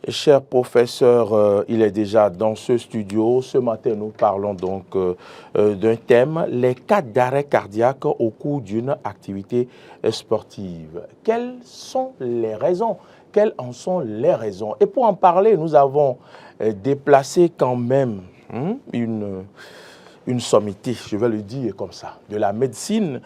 Cher professeur, il est déjà dans ce studio. Ce matin, nous parlons donc d'un thème, les cas d'arrêt cardiaque au cours d'une activité sportive. Quelles sont les raisons? Quelles en sont les raisons? Et pour en parler, nous avons déplacé quand même une sommité, je vais le dire comme ça, de la médecine,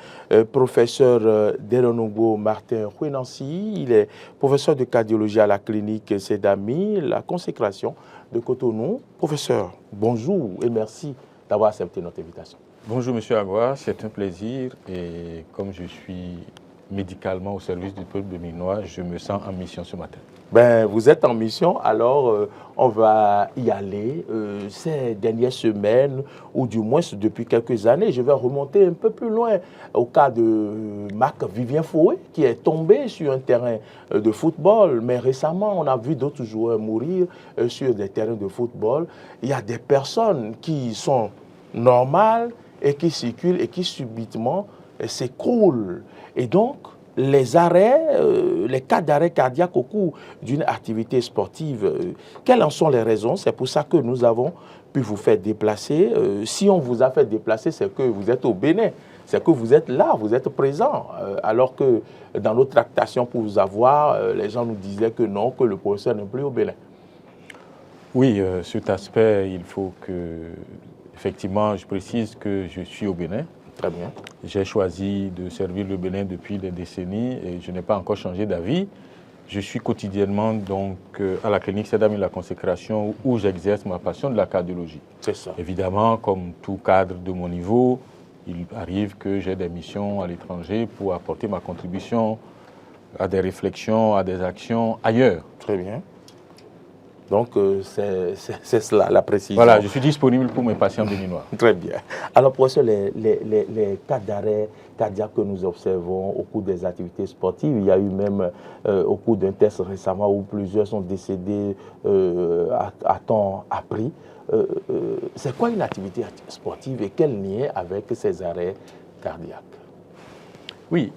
professeur Deronongo Martin Kouenansi. Il est professeur de cardiologie à la clinique Sedami, la consécration de Cotonou. Professeur, bonjour et merci d'avoir accepté notre invitation. Bonjour Monsieur Agua, c'est un plaisir et comme je suis médicalement au service du peuple béninois, je me sens en mission ce matin. Ben, vous êtes en mission, alors on va y aller ces dernières semaines, ou du moins depuis quelques années. Je vais remonter un peu plus loin au cas de Marc-Vivien Fouet, qui est tombé sur un terrain de football. Mais récemment, on a vu d'autres joueurs mourir sur des terrains de football. Il y a des personnes qui sont normales et qui circulent et qui subitement s'écroulent. Et donc, les arrêts, les cas d'arrêt cardiaque au cours d'une activité sportive, quelles en sont les raisons? C'est pour ça que nous avons pu vous faire déplacer. Si on vous a fait déplacer, c'est que vous êtes au Bénin, c'est que vous êtes là, vous êtes présent. Alors que dans nos tractations pour vous avoir, les gens nous disaient que non, que le professeur n'est plus au Bénin. Oui, cet aspect, il faut que, effectivement, je précise que je suis au Bénin. Très bien. J'ai choisi de servir le Bénin depuis des décennies et je n'ai pas encore changé d'avis. Je suis quotidiennement donc à la clinique Sedami la consécration où j'exerce ma passion de la cardiologie. C'est ça. Évidemment, comme tout cadre de mon niveau, il arrive que j'ai des missions à l'étranger pour apporter ma contribution à des réflexions, à des actions ailleurs. Très bien. Donc, c'est cela, la précision. Voilà, je suis disponible pour mes patients béninois. Très bien. Alors, professeur, les cas d'arrêt cardiaque que nous observons au cours des activités sportives, il y a eu même au cours d'un test récemment où plusieurs sont décédés à temps appris. C'est quoi une activité sportive et quel lien avec ces arrêts cardiaques? Oui,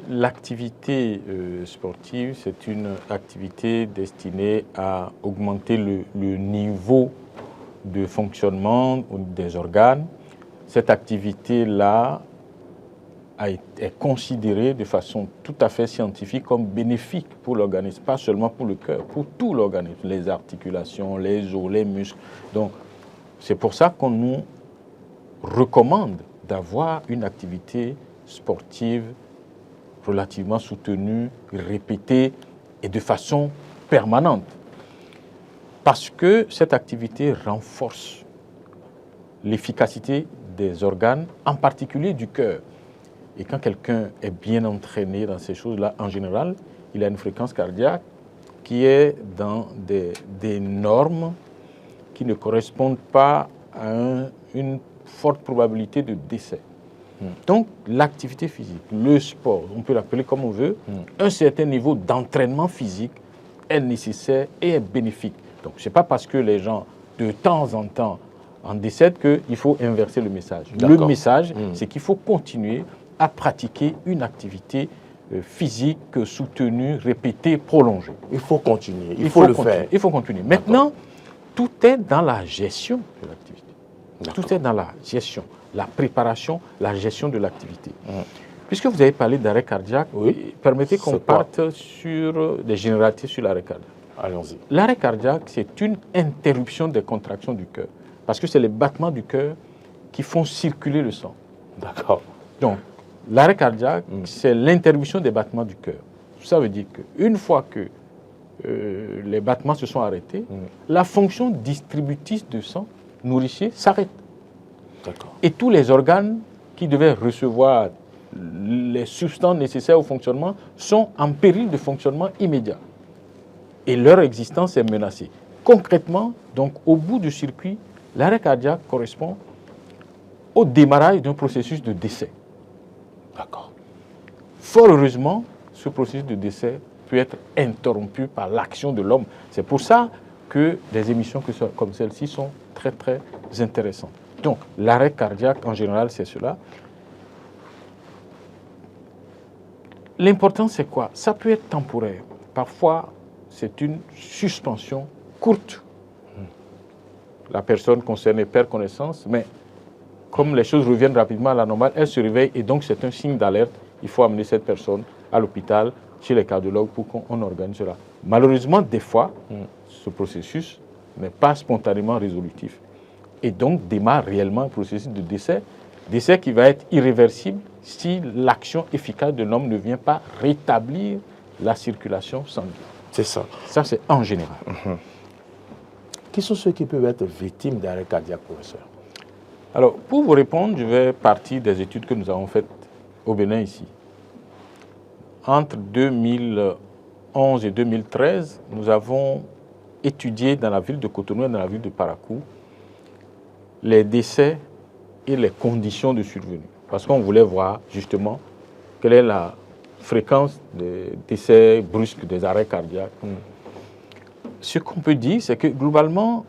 l'activité sportive, c'est une activité destinée à augmenter le niveau de fonctionnement des organes. Cette activité-là est considérée de façon tout à fait scientifique comme bénéfique pour l'organisme, pas seulement pour le cœur, pour tout l'organisme, les articulations, les os, les muscles. Donc, c'est pour ça qu'on nous recommande d'avoir une activité sportive relativement soutenue, répétée et de façon permanente. Parce que cette activité renforce l'efficacité des organes, en particulier du cœur. Et quand quelqu'un est bien entraîné dans ces choses-là, en général, il a une fréquence cardiaque qui est dans des normes qui ne correspondent pas à une forte probabilité de décès. Donc, l'activité physique, le sport, on peut l'appeler comme on veut, un certain niveau d'entraînement physique est nécessaire et est bénéfique. Donc, ce n'est pas parce que les gens, de temps en temps, en décèdent qu'il faut inverser le message. Le message, c'est qu'il faut continuer à pratiquer une activité physique soutenue, répétée, prolongée. Il faut continuer, il faut le faire. Il faut continuer. Maintenant, tout est dans la gestion de l'activité. Tout est dans la gestion, la préparation, la gestion de l'activité. Puisque vous avez parlé d'arrêt cardiaque, permettez qu'on parte sur des généralités sur l'arrêt cardiaque. Allons-y. L'arrêt cardiaque, c'est une interruption des contractions du cœur. Parce que c'est les battements du cœur qui font circuler le sang. D'accord. Donc, l'arrêt cardiaque, c'est l'interruption des battements du cœur. Ça veut dire qu'une fois que les battements se sont arrêtés, la fonction distributrice de sang nourricier s'arrête. Et tous les organes qui devaient recevoir les substances nécessaires au fonctionnement sont en péril de fonctionnement immédiat. Et leur existence est menacée. Concrètement, donc, au bout du circuit, l'arrêt cardiaque correspond au démarrage d'un processus de décès. D'accord. Fort heureusement, ce processus de décès peut être interrompu par l'action de l'homme. C'est pour ça que des émissions comme celle-ci sont très, très intéressantes. Donc, l'arrêt cardiaque, en général, c'est cela. L'important, c'est quoi? Ça peut être temporaire. Parfois, c'est une suspension courte. La personne concernée perd connaissance, mais comme les choses reviennent rapidement à la normale, elle se réveille et donc c'est un signe d'alerte. Il faut amener cette personne à l'hôpital, chez les cardiologues pour qu'on organise cela. Malheureusement, des fois, ce processus n'est pas spontanément résolutif. Et donc démarre réellement un processus de décès qui va être irréversible si l'action efficace de l'homme ne vient pas rétablir la circulation sanguine. C'est ça. Ça, c'est en général. Qui sont ceux qui peuvent être victimes d'arrêt cardiaque, professeur? Alors, pour vous répondre, je vais partir des études que nous avons faites au Bénin ici. Entre 2011 et 2013, nous avons étudié dans la ville de Cotonou et dans la ville de Parakou les décès et les conditions de survenue. Parce qu'on voulait voir justement quelle est la fréquence des décès brusques, des arrêts cardiaques. Ce qu'on peut dire, c'est que globalement,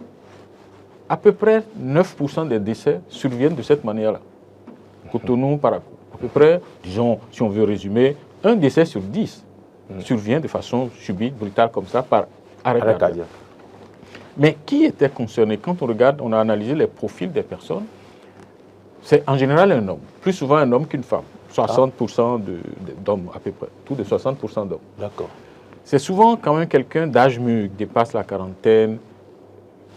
à peu près 9% des décès surviennent de cette manière-là. Cotonou, Parakou. À peu près, disons, si on veut résumer, un décès sur 10 survient de façon subite, brutale comme ça, par arrêt cardiaque. Mais qui était concerné? Quand on regarde, on a analysé les profils des personnes, c'est en général un homme, plus souvent un homme qu'une femme. 60% d'hommes à peu près, tout de 60% d'hommes. D'accord. C'est souvent quand même quelqu'un d'âge mûr, qui dépasse la quarantaine,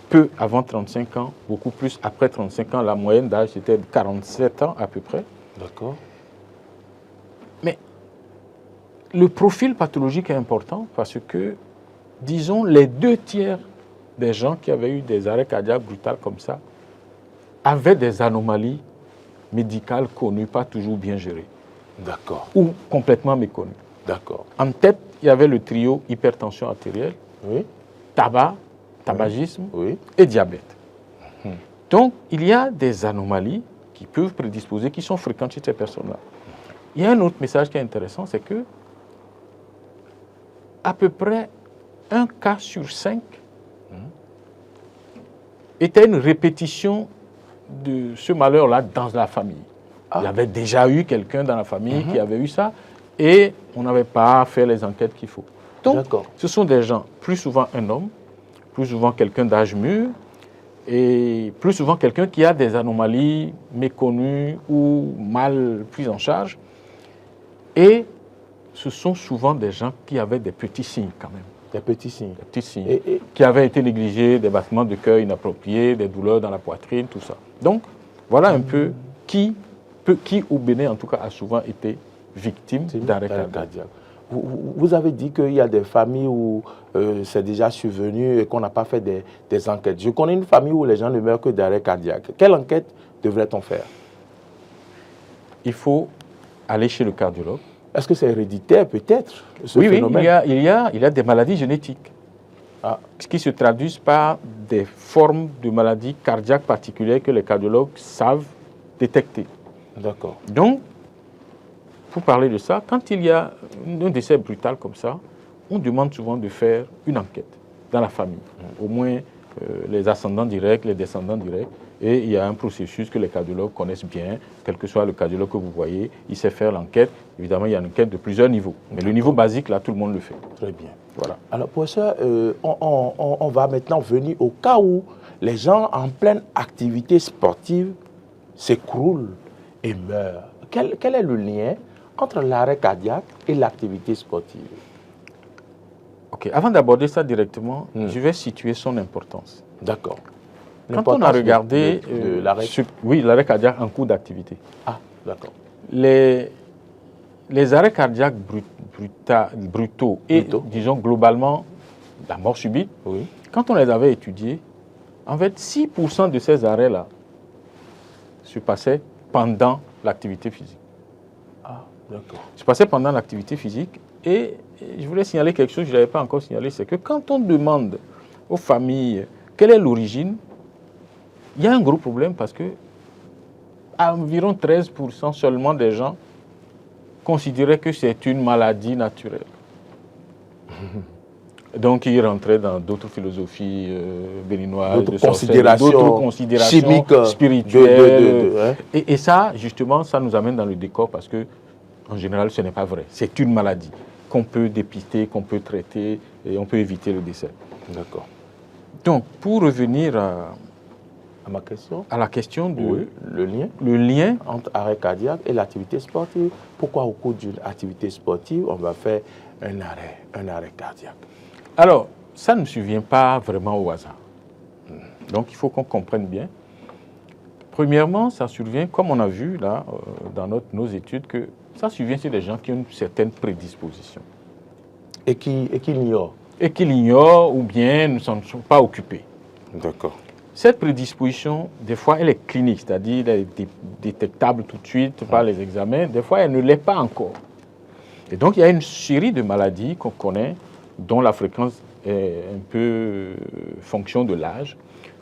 peu avant 35 ans, beaucoup plus après 35 ans. La moyenne d'âge c'était 47 ans à peu près. D'accord. Mais le profil pathologique est important parce que, disons, les 2/3 des gens qui avaient eu des arrêts cardiaques brutaux comme ça avaient des anomalies médicales connues, pas toujours bien gérées. D'accord. Ou complètement méconnues. D'accord. En tête, il y avait le trio hypertension artérielle, Oui. tabac, tabagisme Oui. et diabète. Donc, il y a des anomalies qui peuvent prédisposer, qui sont fréquentes chez ces personnes-là. Il y a un autre message qui est intéressant, c'est que à peu près 1 cas sur 5 était une répétition de ce malheur-là dans la famille. Il y avait déjà eu quelqu'un dans la famille qui avait eu ça et on n'avait pas fait les enquêtes qu'il faut. Donc, ce sont des gens, plus souvent un homme, plus souvent quelqu'un d'âge mûr et plus souvent quelqu'un qui a des anomalies méconnues ou mal prises en charge. Et ce sont souvent des gens qui avaient des petits signes quand même. Des petits signes. Des petits signes. Qui avaient été négligés, des battements de cœur inappropriés, des douleurs dans la poitrine, tout ça. Donc, voilà un peu qui au Bénin, en tout cas, a souvent été victime d'arrêt cardiaque. Vous avez dit qu'il y a des familles où c'est déjà survenu et qu'on n'a pas fait des enquêtes. Je connais une famille où les gens ne meurent que d'arrêt cardiaque. Quelle enquête devrait-on faire? Il faut aller chez le cardiologue. Est-ce que c'est héréditaire peut-être, ce phénomène? Oui, il y a des maladies génétiques qui se traduisent par des formes de maladies cardiaques particulières que les cardiologues savent détecter. D'accord. Donc, pour parler de ça, quand il y a un décès brutal comme ça, on demande souvent de faire une enquête dans la famille, au moins les ascendants directs, les descendants directs. Et il y a un processus que les cardiologues connaissent bien, quel que soit le cardiologue que vous voyez, il sait faire l'enquête. Évidemment, il y a une enquête de plusieurs niveaux. Mais le niveau basique, là, tout le monde le fait. Très bien. Voilà. Alors, professeur, on va maintenant venir au cas où les gens en pleine activité sportive s'écroulent et meurent. Quel est le lien entre l'arrêt cardiaque et l'activité sportive? Ok, avant d'aborder ça directement, je vais situer son importance. D'accord. Quand on a regardé l'arrêt cardiaque en cours d'activité, les arrêts cardiaques brutaux et, disons, globalement, la mort subite, quand on les avait étudiés, en fait, 6% de ces arrêts-là se passaient pendant l'activité physique. Ah, d'accord. Se passaient pendant l'activité physique. Et je voulais signaler quelque chose que je n'avais pas encore signalé, c'est que quand on demande aux familles quelle est l'origine, il y a un gros problème parce que environ 13% seulement des gens considéraient que c'est une maladie naturelle. Donc, ils rentraient dans d'autres philosophies béninoises, d'autres considérations chimiques, spirituelles. Et ça, justement, ça nous amène dans le décor parce que, en général, ce n'est pas vrai. C'est une maladie qu'on peut dépister, qu'on peut traiter et on peut éviter le décès. D'accord. Donc, pour revenir à Ma question, la question de oui, le lien entre arrêt cardiaque et l'activité sportive. Pourquoi au cours d'une activité sportive, on va faire un arrêt cardiaque? Alors, ça ne survient pas vraiment au hasard. Donc, il faut qu'on comprenne bien. Premièrement, ça survient, comme on a vu là, dans nos études, que ça survient chez des gens qui ont une certaine prédisposition. Et qui l'ignorent. Et qui l'ignorent ou bien ne s'en sont pas occupés. D'accord. Cette prédisposition, des fois, elle est clinique, c'est-à-dire elle est détectable tout de suite par les examens. Des fois, elle ne l'est pas encore. Et donc, il y a une série de maladies qu'on connaît, dont la fréquence est un peu fonction de l'âge.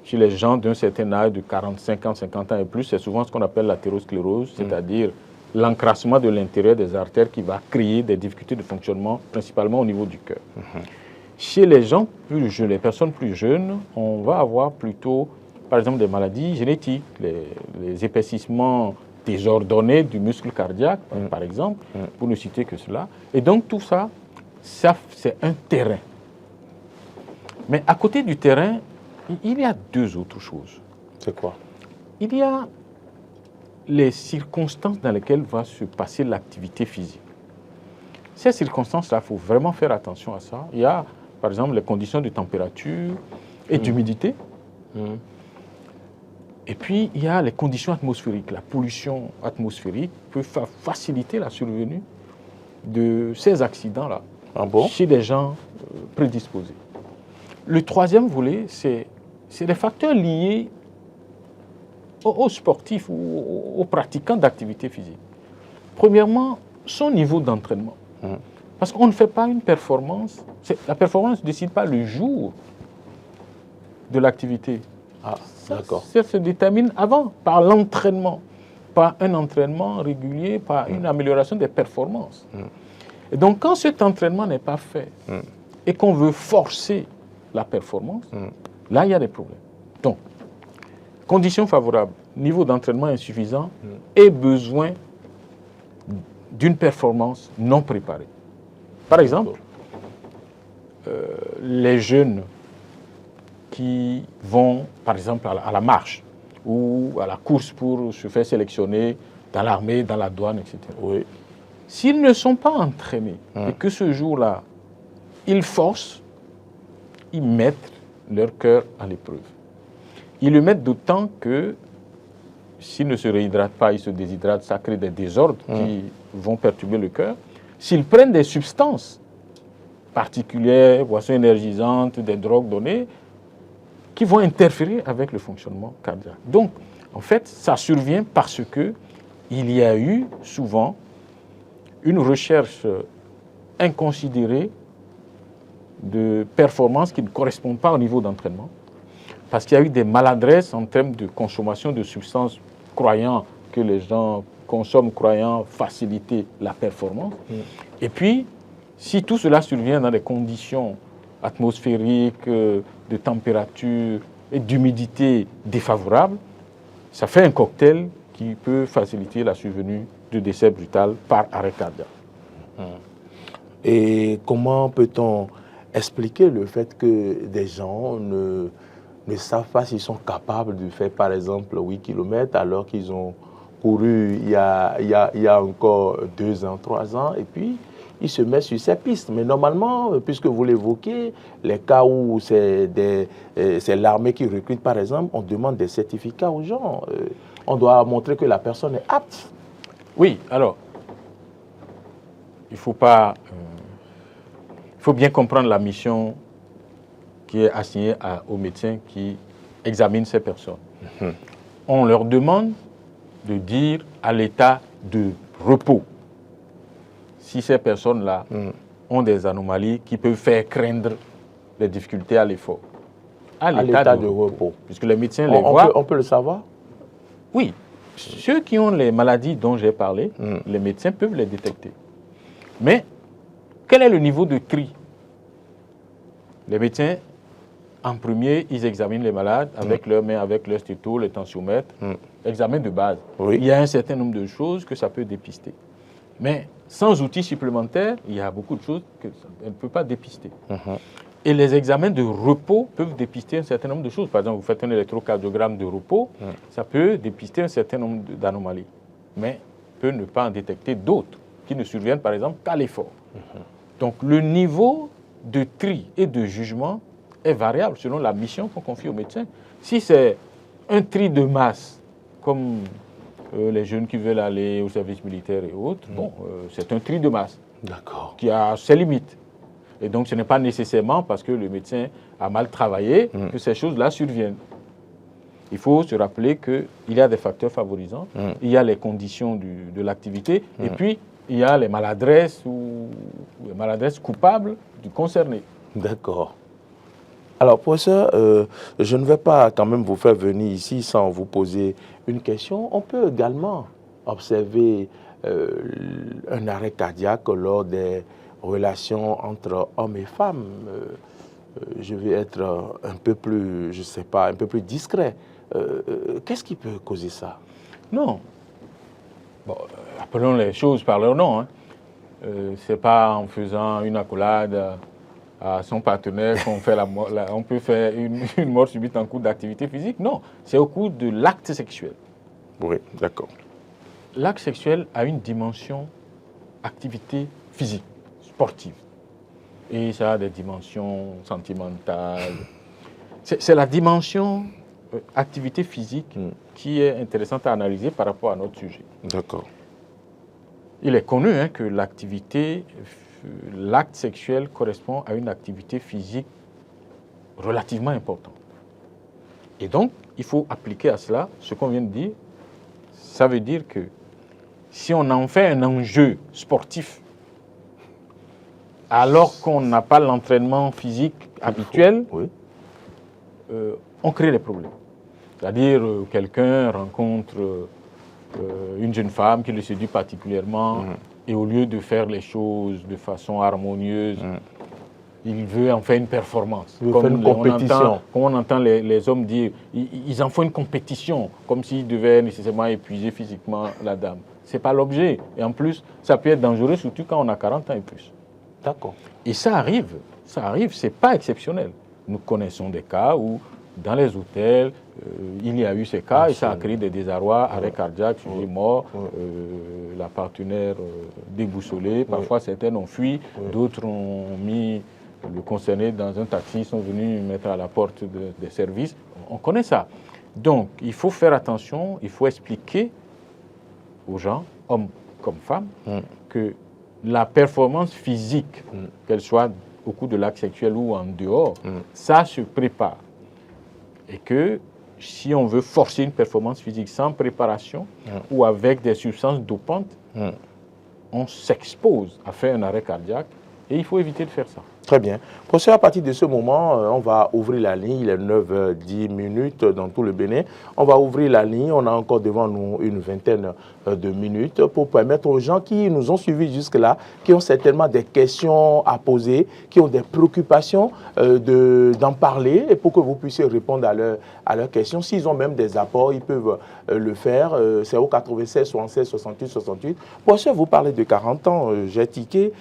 Chez les gens d'un certain âge, de 45 ans, 50 ans et plus, c'est souvent ce qu'on appelle l'athérosclérose, c'est-à-dire l'encrassement de l'intérieur des artères qui va créer des difficultés de fonctionnement, principalement au niveau du cœur. Chez les gens plus jeunes, les personnes plus jeunes, on va avoir plutôt, par exemple, des maladies génétiques, les épaississements désordonnés du muscle cardiaque, par exemple, pour ne citer que cela. Et donc tout ça, c'est un terrain. Mais à côté du terrain, il y a deux autres choses. C'est quoi? Il y a les circonstances dans lesquelles va se passer l'activité physique. Ces circonstances-là, il faut vraiment faire attention à ça. Il y a, par exemple, les conditions de température et d'humidité. Et puis, il y a les conditions atmosphériques. La pollution atmosphérique peut faciliter la survenue de ces accidents-là chez des gens prédisposés. Le troisième volet, c'est les facteurs liés aux sportifs ou aux pratiquants d'activité physique. Premièrement, son niveau d'entraînement. Parce qu'on ne fait pas une performance. La performance ne se décide pas le jour de l'activité. D'accord. Ça se détermine avant, par l'entraînement, par un entraînement régulier, par une amélioration des performances. Et donc, quand cet entraînement n'est pas fait et qu'on veut forcer la performance, là, il y a des problèmes. Donc, conditions favorables, niveau d'entraînement insuffisant et besoin d'une performance non préparée. Par exemple, les jeunes qui vont, par exemple, à la marche ou à la course pour se faire sélectionner dans l'armée, dans la douane, etc. Oui. S'ils ne sont pas entraînés et que ce jour-là, ils forcent, ils mettent leur cœur à l'épreuve. Ils le mettent d'autant que s'ils ne se réhydratent pas, ils se déshydratent, ça crée des désordres qui vont perturber le cœur. S'ils prennent des substances particulières, boissons énergisantes, des drogues données, qui vont interférer avec le fonctionnement cardiaque. Donc, en fait, ça survient parce qu'il y a eu souvent une recherche inconsidérée de performance qui ne correspond pas au niveau d'entraînement, parce qu'il y a eu des maladresses en termes de consommation de substances, croyant que les gens consomment, croyant faciliter la performance. Et puis, si tout cela survient dans des conditions atmosphériques, de température et d'humidité défavorables, ça fait un cocktail qui peut faciliter la survenue de décès brutal par arrêt cardiaque. Et comment peut-on expliquer le fait que des gens ne savent pas s'ils sont capables de faire, par exemple, 8 km alors qu'ils ont couru il y a encore 2 ans, 3 ans, et puis ils se mettent sur ces pistes. Mais normalement, puisque vous l'évoquez, les cas où c'est l'armée qui recrute, par exemple, on demande des certificats aux gens. On doit montrer que la personne est apte. Oui, alors, il faut bien comprendre la mission qui est assignée aux médecins qui examinent ces personnes. On leur demande de dire à l'état de repos si ces personnes-là ont des anomalies qui peuvent faire craindre les difficultés à l'effort. À l'état de repos. Puisque les médecins les voient. On peut le savoir? Oui. Ceux qui ont les maladies dont j'ai parlé, les médecins peuvent les détecter. Mais quel est le niveau de cri? Les médecins, en premier, ils examinent les malades avec leurs mains, avec leur stéto, le tensiomètre, examen de base. Oui. Il y a un certain nombre de choses que ça peut dépister. Mais sans outils supplémentaires, il y a beaucoup de choses qu'elle ne peut pas dépister. Et les examens de repos peuvent dépister un certain nombre de choses. Par exemple, vous faites un électrocardiogramme de repos, ça peut dépister un certain nombre d'anomalies, mais peut ne pas en détecter d'autres qui ne surviennent par exemple qu'à l'effort. Donc le niveau de tri et de jugement est variable selon la mission qu'on confie au médecin. Si c'est un tri de masse, comme les jeunes qui veulent aller au service militaire et autres, c'est un tri de masse qui a ses limites. Et donc ce n'est pas nécessairement parce que le médecin a mal travaillé que ces choses-là surviennent. Il faut se rappeler qu'il y a des facteurs favorisants, il y a les conditions de l'activité, et puis il y a les maladresses ou les maladresses coupables du concerné. D'accord. Alors, professeur, je ne vais pas quand même vous faire venir ici sans vous poser une question. On peut également observer un arrêt cardiaque lors des relations entre hommes et femmes. Je vais être un peu plus, je ne sais pas, un peu plus discret. Qu'est-ce qui peut causer ça? Non. Bon, appelons les choses par leur nom. Ce n'est pas en faisant une accolade à son partenaire qu'on fait on peut faire une mort subite en cours d'activité physique. Non, c'est au cours de l'acte sexuel. Oui, d'accord. L'acte sexuel a une dimension activité physique, sportive. Et ça a des dimensions sentimentales. C'est la dimension activité physique qui est intéressante à analyser par rapport à notre sujet. D'accord. Il est connu que l'acte sexuel correspond à une activité physique relativement importante. Et donc, il faut appliquer à cela ce qu'on vient de dire. Ça veut dire que si on en fait un enjeu sportif, alors qu'on n'a pas l'entraînement physique habituel, on crée des problèmes. C'est-à-dire, quelqu'un rencontre une jeune femme qui le séduit particulièrement, et au lieu de faire les choses de façon harmonieuse, il veut en faire une performance. Il veut faire une compétition. Comme on entend les hommes dire, ils en font une compétition, comme s'ils devaient nécessairement épuiser physiquement la dame. Ce n'est pas l'objet. Et en plus, ça peut être dangereux, surtout quand on a 40 ans et plus. D'accord. Et ça arrive, ce n'est pas exceptionnel. Nous connaissons des cas où, dans les hôtels, il y a eu ces cas et ça a créé des désarrois, arrêt cardiaque, sujet mort, la partenaire déboussolée. Parfois, certaines ont fui, d'autres ont mis le concerné dans un taxi, sont venus mettre à la porte des services. On connaît ça. Donc, il faut faire attention, il faut expliquer aux gens, hommes comme femmes, que la performance physique, qu'elle soit au cours de l'acte sexuel ou en dehors, ça se prépare. Et que si on veut forcer une performance physique sans préparation ou avec des substances dopantes, on s'expose à faire un arrêt cardiaque et il faut éviter de faire ça. Très bien. Professeur, à partir de ce moment, on va ouvrir la ligne. Il est 9h10 dans tout le Bénin. On va ouvrir la ligne. On a encore devant nous une vingtaine de minutes pour permettre aux gens qui nous ont suivis jusque-là, qui ont certainement des questions à poser, qui ont des préoccupations, d'en parler et pour que vous puissiez répondre à leurs questions. S'ils ont même des apports, ils peuvent le faire. C'est au 96 76 68 68. Professeur, vous parlez de 40 ans. J'ai tiqué.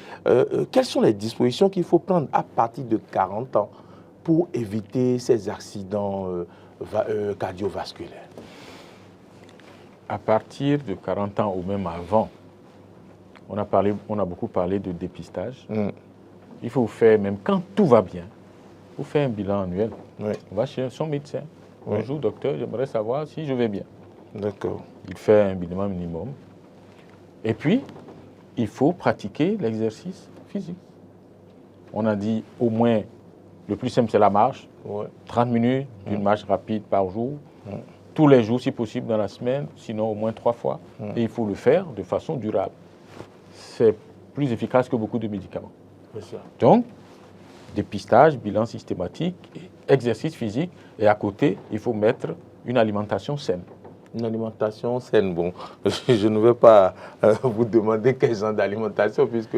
Quelles sont les dispositions qu'il faut prendre à partir de 40 ans pour éviter ces accidents cardiovasculaires? À partir de 40 ans ou même avant, on a beaucoup parlé de dépistage. Il faut faire, même quand tout va bien, il faut faire un bilan annuel. On va chez son médecin. Bonjour docteur, j'aimerais savoir si je vais bien. D'accord. Il fait un bilan minimum. Et puis, il faut pratiquer l'exercice physique. On a dit au moins, le plus simple c'est la marche, 30 minutes d'une marche rapide par jour, tous les jours si possible dans la semaine, sinon au moins 3 fois. Et il faut le faire de façon durable. C'est plus efficace que beaucoup de médicaments. Donc, dépistage, bilan systématique, exercice physique, et à côté, il faut mettre une alimentation saine. Une alimentation saine, bon, je ne vais pas vous demander quel genre d'alimentation puisque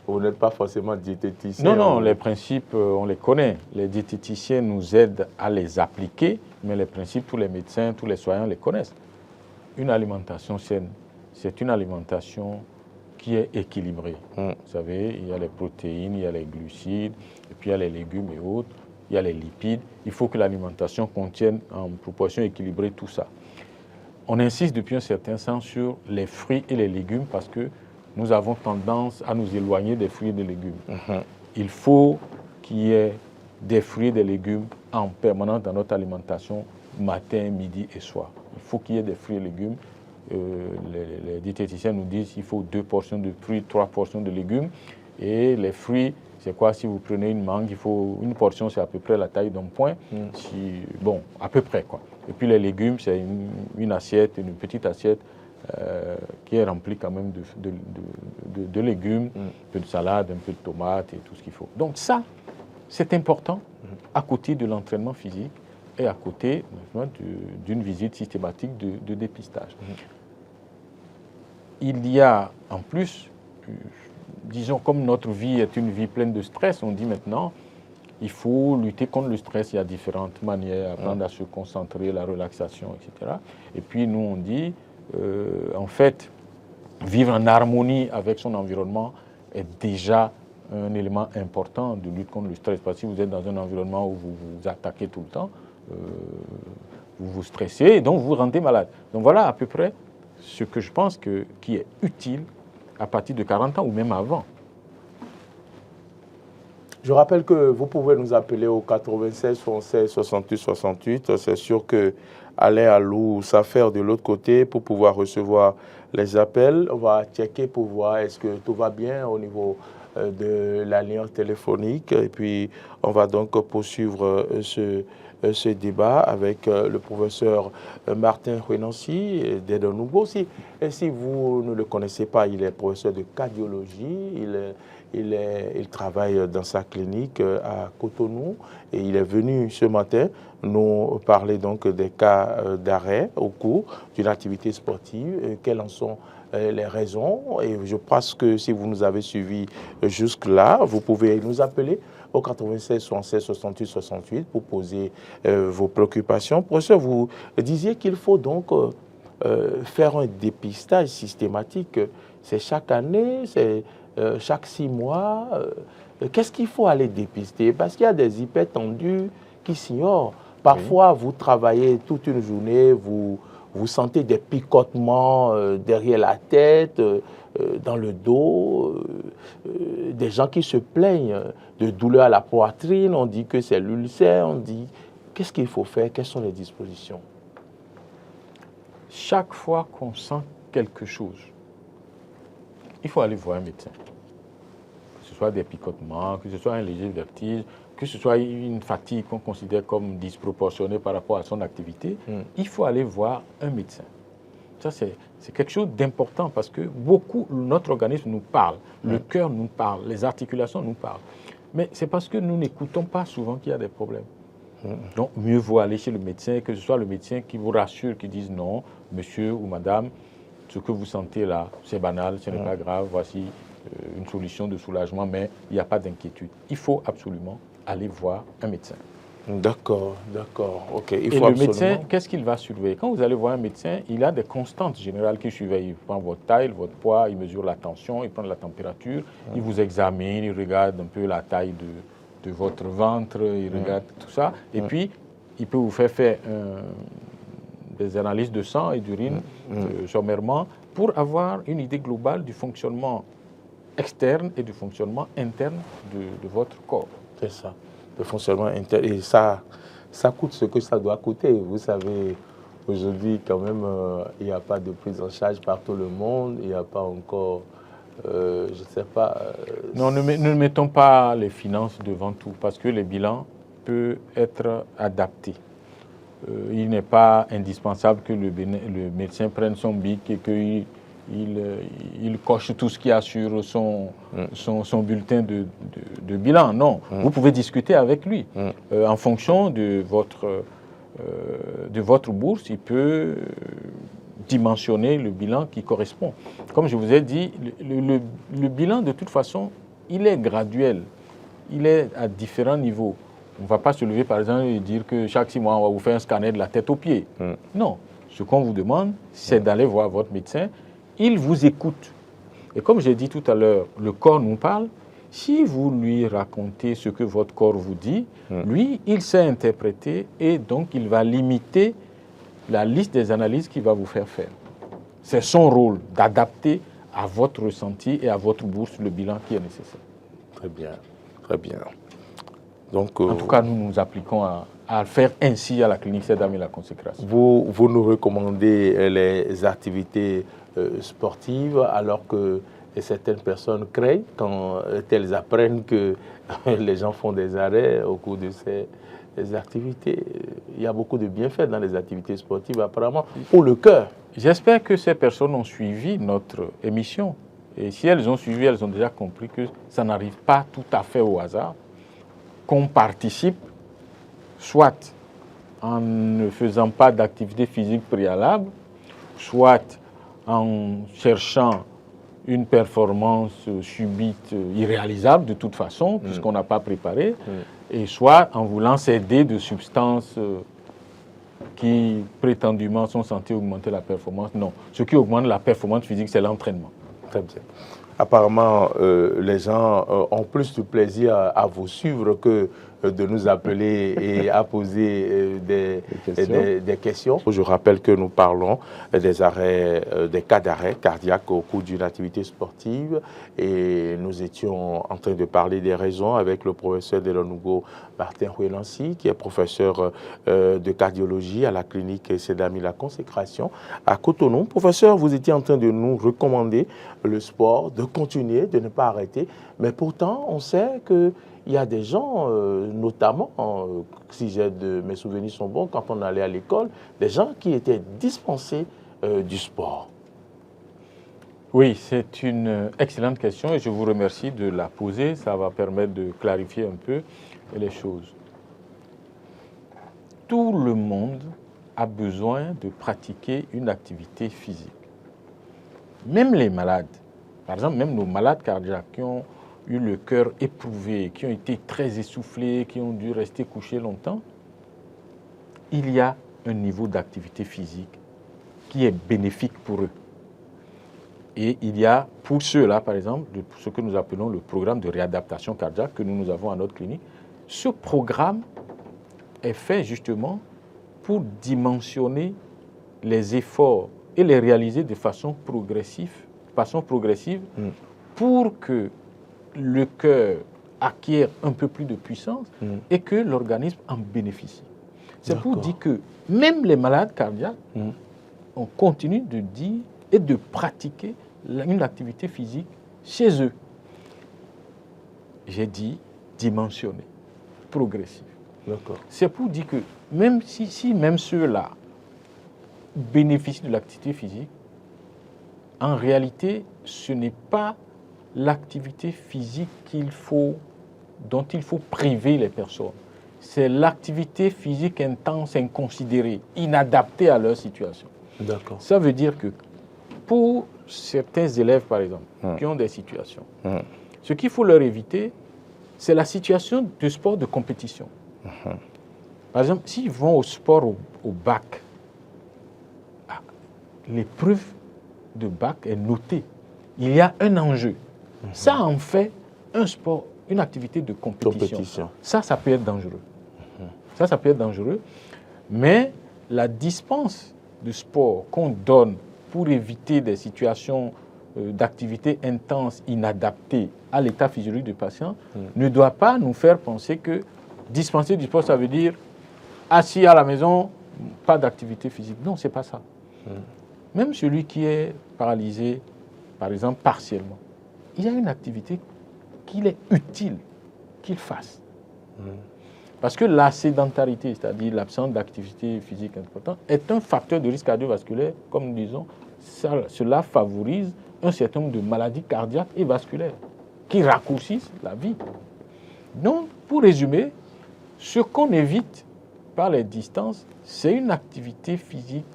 vous n'êtes pas forcément diététicien. Non, les principes, on les connaît. Les diététiciens nous aident à les appliquer, mais les principes, tous les médecins, tous les soignants les connaissent. Une alimentation saine, c'est une alimentation qui est équilibré. Vous savez, il y a les protéines, il y a les glucides, et puis il y a les légumes et autres, il y a les lipides. Il faut que l'alimentation contienne en proportion équilibrée tout ça. On insiste depuis un certain temps sur les fruits et les légumes parce que nous avons tendance à nous éloigner des fruits et des légumes. Il faut qu'il y ait des fruits et des légumes en permanence dans notre alimentation, matin, midi et soir. Il faut qu'il y ait des fruits et légumes. Les diététiciens nous disent qu'il faut 2 portions de fruits, 3 portions de légumes. Et les fruits, c'est quoi? Si vous prenez une mangue, il faut une portion, c'est à peu près la taille d'un poing. Bon, à peu près, quoi. Et puis les légumes, c'est une assiette, une petite assiette qui est remplie quand même de légumes, un peu de salade, un peu de tomates et tout ce qu'il faut. Donc ça, c'est important à côté de l'entraînement physique et à côté d'une visite systématique de dépistage. Il y a en plus, disons, comme notre vie est une vie pleine de stress, on dit maintenant, il faut lutter contre le stress. Il y a différentes manières, apprendre à se concentrer, la relaxation, etc. Et puis nous, on dit, en fait, vivre en harmonie avec son environnement est déjà un élément important de lutte contre le stress. Parce que si vous êtes dans un environnement où vous vous attaquez tout le temps, vous vous stressez et donc vous vous rendez malade. Donc voilà à peu près ce que je pense qui est utile à partir de 40 ans ou même avant. Je rappelle que vous pouvez nous appeler au 96 76 68 68. C'est sûr que Alain Alou s'affaire de l'autre côté pour pouvoir recevoir les appels. On va checker pour voir est-ce que tout va bien au niveau de la ligne téléphonique. Et puis, on va donc poursuivre ce débat avec le professeur Martin Renancy d'Edonougo. Si vous ne le connaissez pas, il est professeur de cardiologie. Il travaille dans sa clinique à Cotonou et il est venu ce matin nous parler donc des cas d'arrêt au cours d'une activité sportive, quelles en sont les raisons. Et je pense que si vous nous avez suivis jusque-là, vous pouvez nous appeler au 96 76 68 68 pour poser vos préoccupations. Professeur, vous disiez qu'il faut donc faire un dépistage systématique. C'est chaque année, c'est chaque 6 mois. Qu'est-ce qu'il faut aller dépister? Parce qu'il y a des hypertendus qui s'ignorent. Parfois, vous travaillez toute une journée, vous sentez des picotements derrière la tête, dans le dos, des gens qui se plaignent de douleurs à la poitrine, on dit que c'est l'ulcère, on dit qu'est-ce qu'il faut faire, quelles sont les dispositions? Chaque fois qu'on sent quelque chose, il faut aller voir un médecin. Que ce soit des picotements, que ce soit un léger vertige, que ce soit une fatigue qu'on considère comme disproportionnée par rapport à son activité, il faut aller voir un médecin. Ça, c'est quelque chose d'important parce que notre organisme nous parle, le cœur nous parle, les articulations nous parlent. Mais c'est parce que nous n'écoutons pas souvent qu'il y a des problèmes. Donc, mieux vaut aller chez le médecin, que ce soit le médecin qui vous rassure, qui dise non, monsieur ou madame, ce que vous sentez là, c'est banal, ce n'est pas grave, voici une solution de soulagement, mais il n'y a pas d'inquiétude. Il faut absolument aller voir un médecin. D'accord, ok. Et le médecin, qu'est-ce qu'il va surveiller? Quand vous allez voir un médecin, il a des constantes générales qu'il surveille. Il prend votre taille, votre poids, il mesure la tension, il prend la température, il vous examine, il regarde un peu la taille de votre ventre, il regarde tout ça. Et puis, il peut vous faire des analyses de sang et d'urine sommairement pour avoir une idée globale du fonctionnement externe et du fonctionnement interne de votre corps. C'est ça, le fonctionnement interne. Et ça coûte ce que ça doit coûter. Vous savez, aujourd'hui, quand même, il n'y a pas de prise en charge par tout le monde. Il n'y a pas encore, je ne sais pas... Non, ne mettons pas les finances devant tout, parce que les bilans peuvent être adaptés. Il n'est pas indispensable que le médecin prenne son bic et qu'il coche tout ce qu'il y a sur son bulletin de bilan. Non, vous pouvez discuter avec lui. En fonction de votre bourse, il peut dimensionner le bilan qui correspond. Comme je vous ai dit, le bilan, de toute façon, il est graduel. Il est à différents niveaux. On ne va pas se lever, par exemple, et dire que chaque 6 mois, on va vous faire un scanner de la tête aux pieds. Non. Ce qu'on vous demande, c'est d'aller voir votre médecin. Il vous écoute. Et comme j'ai dit tout à l'heure, le corps nous parle. Si vous lui racontez ce que votre corps vous dit, lui, il sait interpréter et donc il va limiter la liste des analyses qu'il va vous faire faire. C'est son rôle d'adapter à votre ressenti et à votre bourse le bilan qui est nécessaire. Très bien, très bien. Donc, en tout cas, nous nous appliquons à faire ainsi à la clinique Sedam et la consécration. Vous nous recommandez les activités sportives alors que certaines personnes craignent quand elles apprennent que les gens font des arrêts au cours de ces activités. Il y a beaucoup de bienfaits dans les activités sportives apparemment pour le cœur. J'espère que ces personnes ont suivi notre émission. Et si elles ont suivi, elles ont déjà compris que ça n'arrive pas tout à fait au hasard, qu'on participe, soit en ne faisant pas d'activité physique préalable, soit en cherchant une performance subite irréalisable de toute façon, puisqu'on n'a pas préparé, et soit en voulant s'aider de substances qui prétendument sont censées augmenter la performance. Non, ce qui augmente la performance physique, c'est l'entraînement. Très bien. Apparemment, les gens ont plus de plaisir à vous suivre que de nous appeler et à poser des questions. Je rappelle que nous parlons des cas d'arrêt cardiaque au cours d'une activité sportive et nous étions en train de parler des raisons avec le professeur Delonougo Martin Huelancy, qui est professeur de cardiologie à la clinique Sedam la Consécration à Cotonou. Professeur, vous étiez en train de nous recommander le sport, de continuer, de ne pas arrêter, mais pourtant on sait que il y a des gens, notamment, si mes souvenirs sont bons, quand on allait à l'école, des gens qui étaient dispensés du sport. Oui, c'est une excellente question et je vous remercie de la poser. Ça va permettre de clarifier un peu les choses. Tout le monde a besoin de pratiquer une activité physique. Même les malades, par exemple, même nos malades cardiaques qui ont eu le cœur éprouvé, qui ont été très essoufflés, qui ont dû rester couchés longtemps, il y a un niveau d'activité physique qui est bénéfique pour eux. Et il y a pour ceux-là, par exemple, ce que nous appelons le programme de réadaptation cardiaque que nous avons à notre clinique. Ce programme est fait justement pour dimensionner les efforts et les réaliser de façon progressive pour que le cœur acquiert un peu plus de puissance et que l'organisme en bénéficie. C'est pour dire que même les malades cardiaques, on continue de dire et de pratiquer une activité physique chez eux. J'ai dit dimensionné, progressif. C'est pour dire que même si même ceux-là bénéficient de l'activité physique, en réalité, ce n'est pas l'activité physique dont il faut priver les personnes. C'est l'activité physique intense, inconsidérée, inadaptée à leur situation. Ça veut dire que pour certains élèves, par exemple, qui ont des situations, ce qu'il faut leur éviter, c'est la situation de sport de compétition. Par exemple, s'ils vont au sport au bac, l'épreuve de bac est notée. Il y a un enjeu. Ça en fait un sport, une activité de compétition. Ça peut être dangereux. Ça peut être dangereux. Mais la dispense de sport qu'on donne pour éviter des situations d'activité intense, inadaptées à l'état physiologique du patient, ne doit pas nous faire penser que dispenser du sport, ça veut dire assis à la maison, pas d'activité physique. Non, ce n'est pas ça. Même celui qui est paralysé, par exemple, partiellement, il y a une activité qu'il est utile qu'il fasse. Parce que la sédentarité, c'est-à-dire l'absence d'activité physique importante, est un facteur de risque cardiovasculaire, comme nous disons. Cela favorise un certain nombre de maladies cardiaques et vasculaires qui raccourcissent la vie. Donc, pour résumer, ce qu'on évite par les distances, c'est une activité physique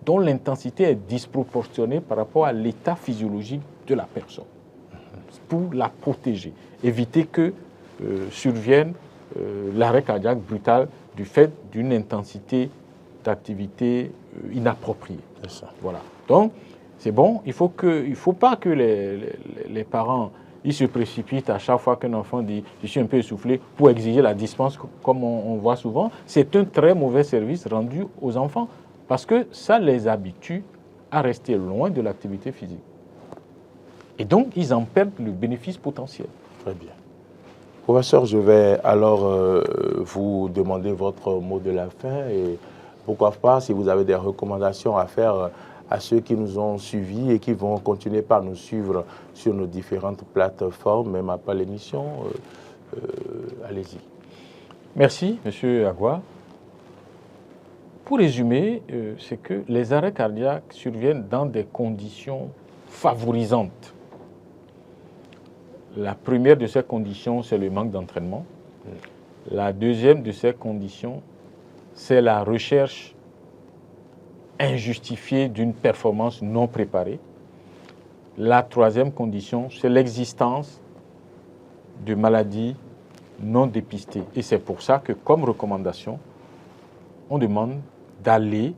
dont l'intensité est disproportionnée par rapport à l'état physiologique de la personne, pour la protéger, éviter que survienne l'arrêt cardiaque brutal du fait d'une intensité d'activité inappropriée. C'est ça. Voilà. Donc, c'est bon. Il ne faut pas que les parents ils se précipitent à chaque fois qu'un enfant dit « je suis un peu essoufflé » pour exiger la dispense comme on voit souvent. C'est un très mauvais service rendu aux enfants parce que ça les habitue à rester loin de l'activité physique. Et donc, ils en perdent le bénéfice potentiel. Très bien. Professeur, je vais alors vous demander votre mot de la fin et pourquoi pas, si vous avez des recommandations à faire à ceux qui nous ont suivis et qui vont continuer par nous suivre sur nos différentes plateformes, même après l'émission, allez-y. Merci, M. Agua. Pour résumer, c'est que les arrêts cardiaques surviennent dans des conditions favorisantes. La première de ces conditions, c'est le manque d'entraînement. La deuxième de ces conditions, c'est la recherche injustifiée d'une performance non préparée. La troisième condition, c'est l'existence de maladies non dépistées. Et c'est pour ça que, comme recommandation, on demande d'aller,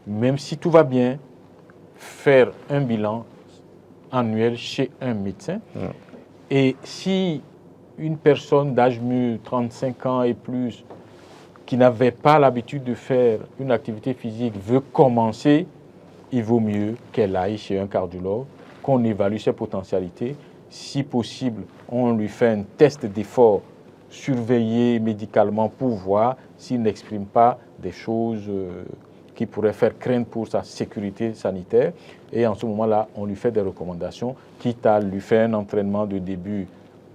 même si tout va bien, faire un bilan annuel chez un médecin. Et si une personne d'âge mûr, 35 ans et plus, qui n'avait pas l'habitude de faire une activité physique, veut commencer, il vaut mieux qu'elle aille chez un cardiologue, qu'on évalue ses potentialités. Si possible, on lui fait un test d'effort surveillé médicalement pour voir s'il n'exprime pas des choses qui pourraient faire craindre pour sa sécurité sanitaire. Et en ce moment-là, on lui fait des recommandations, quitte à lui faire un entraînement de début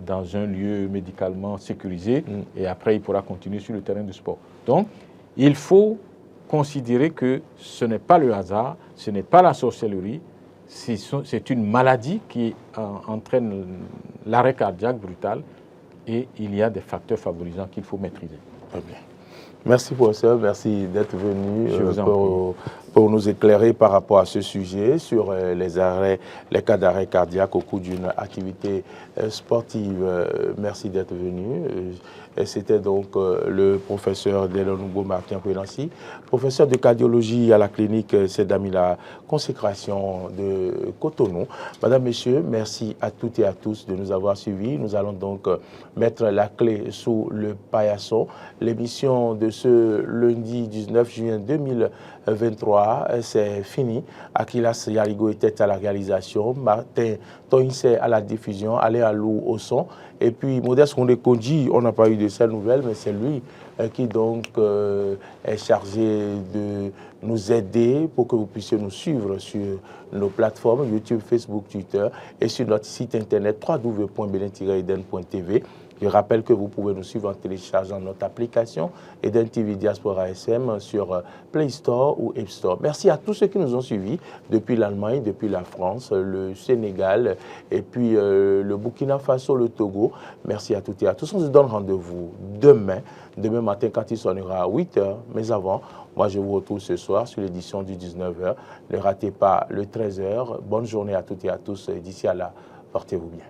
dans un lieu médicalement sécurisé, et après, il pourra continuer sur le terrain de sport. Donc, il faut considérer que ce n'est pas le hasard, ce n'est pas la sorcellerie, c'est une maladie qui entraîne l'arrêt cardiaque brutal, et il y a des facteurs favorisants qu'il faut maîtriser. Très bien. Merci, professeur. Merci d'être venu pour nous éclairer par rapport à ce sujet sur les cas d'arrêt cardiaque au cours d'une activité sportive. Merci d'être venu. C'était donc le professeur Delonoubo Martin Prénancy, professeur de cardiologie à la clinique Sedamila Consécration de Cotonou. Madame, Messieurs, merci à toutes et à tous de nous avoir suivis. Nous allons donc mettre la clé sous le paillasson. L'émission de ce lundi 19 juin 2023, c'est fini. Akilas Yarigo était à la réalisation, Martin Toinse à la diffusion, Alain Alou au son. Et puis, Modeste Kondekonji, on n'a pas eu de ces nouvelles, mais c'est lui qui donc est chargé de nous aider pour que vous puissiez nous suivre sur nos plateformes YouTube, Facebook, Twitter et sur notre site internet www.belin-eden.tv. Je rappelle que vous pouvez nous suivre en téléchargeant notre application Eden TV Diaspora SM sur Play Store ou App Store. Merci à tous ceux qui nous ont suivis depuis l'Allemagne, depuis la France, le Sénégal et puis le Burkina Faso, le Togo. Merci à toutes et à tous. On se donne rendez-vous demain matin quand il sonnera à 8h. Mais avant, moi je vous retrouve ce soir sur l'édition du 19h. Ne ratez pas le 13h. Bonne journée à toutes et à tous. D'ici à là, portez-vous bien.